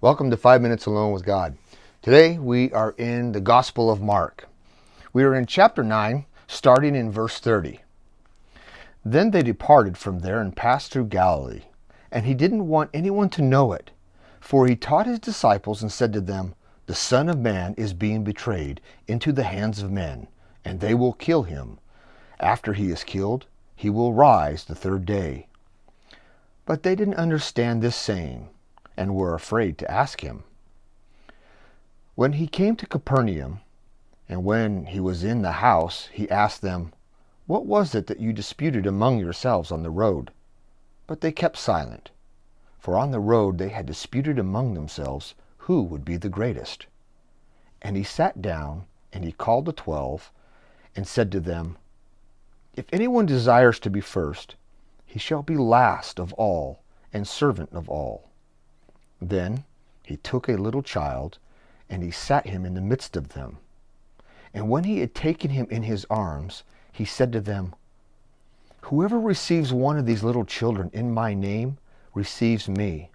Welcome to 5 Minutes Alone with God. Today we are in the Gospel of Mark. We are in chapter 9, starting in verse 30. Then they departed from there and passed through Galilee, and he didn't want anyone to know it, for he taught his disciples and said to them, "The Son of Man is being betrayed into the hands of men, and they will kill him. After he is killed, he will rise the third day." But they didn't understand this saying, and were afraid to ask him. When he came to Capernaum, and when he was in the house, he asked them, "What was it that you disputed among yourselves on the road?" But they kept silent, for on the road they had disputed among themselves who would be the greatest. And he sat down, and he called the 12, and said to them, "If anyone desires to be first, he shall be last of all and servant of all." Then he took a little child, and he sat him in the midst of them. And when he had taken him in his arms, he said to them, "Whoever receives one of these little children in my name receives me.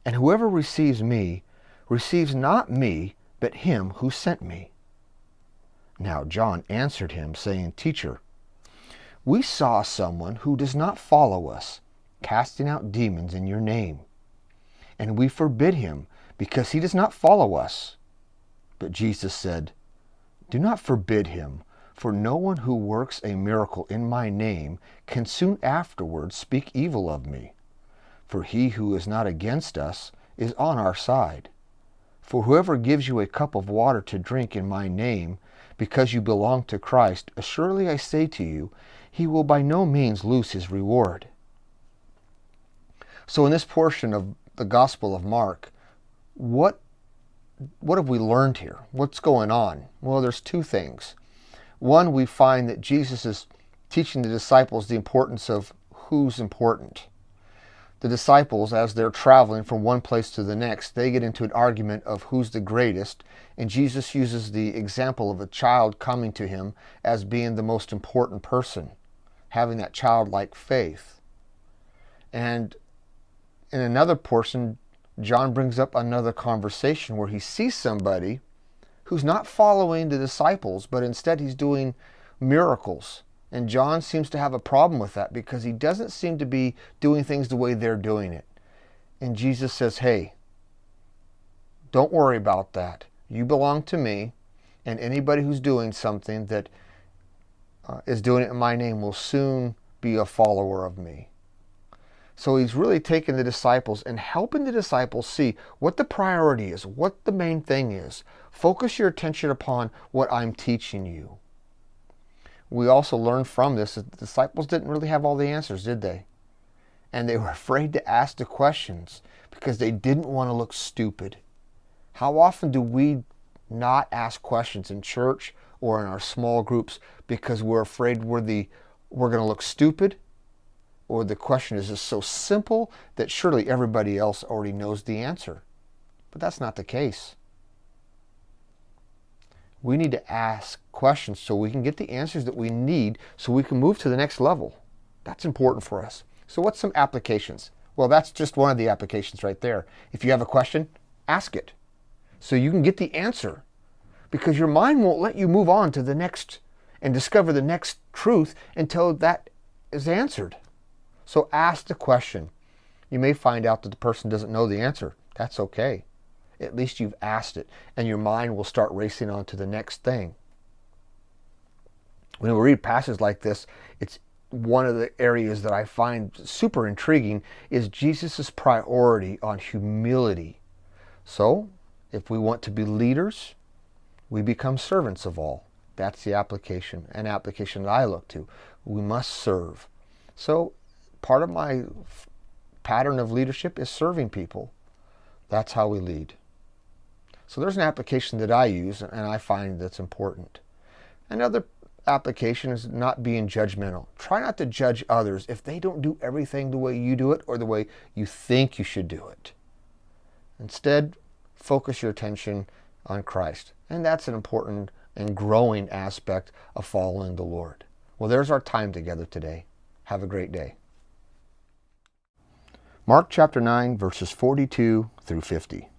And whoever receives me receives not me, but him who sent me." Now John answered him, saying, "Teacher, we saw someone who does not follow us, casting out demons in your name. And we forbid him, because he does not follow us." But Jesus said, "Do not forbid him, for no one who works a miracle in my name can soon afterwards speak evil of me. For he who is not against us is on our side. For whoever gives you a cup of water to drink in my name, because you belong to Christ, assuredly I say to you, he will by no means lose his reward." So in this portion of the Gospel of Mark, what have we learned here? What's going on? Well, there's two things. One, we find that Jesus is teaching the disciples the importance of who's important. The disciples, as they're traveling from one place to the next, they get into an argument of who's the greatest, and Jesus uses the example of a child coming to him as being the most important person, having that childlike faith. And in another portion, John brings up another conversation where he sees somebody who's not following the disciples, but instead he's doing miracles. And John seems to have a problem with that because he doesn't seem to be doing things the way they're doing it. And Jesus says, "Hey, don't worry about that. You belong to me, and anybody who's doing something that is doing it in my name will soon be a follower of me." So he's really taking the disciples and helping the disciples see what the priority is, what the main thing is. Focus your attention upon what I'm teaching you. We also learn from this that the disciples didn't really have all the answers, did they? And they were afraid to ask the questions because they didn't want to look stupid. How often do we not ask questions in church or in our small groups because we're afraid we're going to look stupid? Or the question is just so simple that surely everybody else already knows the answer. But that's not the case. We need to ask questions so we can get the answers that we need so we can move to the next level. That's important for us. So what's some applications? Well, that's just one of the applications right there. If you have a question, ask it so you can get the answer, because your mind won't let you move on to the next and discover the next truth until that is answered. So ask the question. You may find out that the person doesn't know the answer. That's okay. At least you've asked it, and your mind will start racing on to the next thing. When we read passages like this, it's one of the areas that I find super intriguing is Jesus' priority on humility. So, if we want to be leaders, we become servants of all. That's the application, an application that I look to. We must serve. So, part of my pattern of leadership is serving people. That's how we lead. So there's an application that I use and I find that's important. Another application is not being judgmental. Try not to judge others if they don't do everything the way you do it or the way you think you should do it. Instead, focus your attention on Christ. And that's an important and growing aspect of following the Lord. Well, there's our time together today. Have a great day. Mark chapter 9, verses 42 through 50.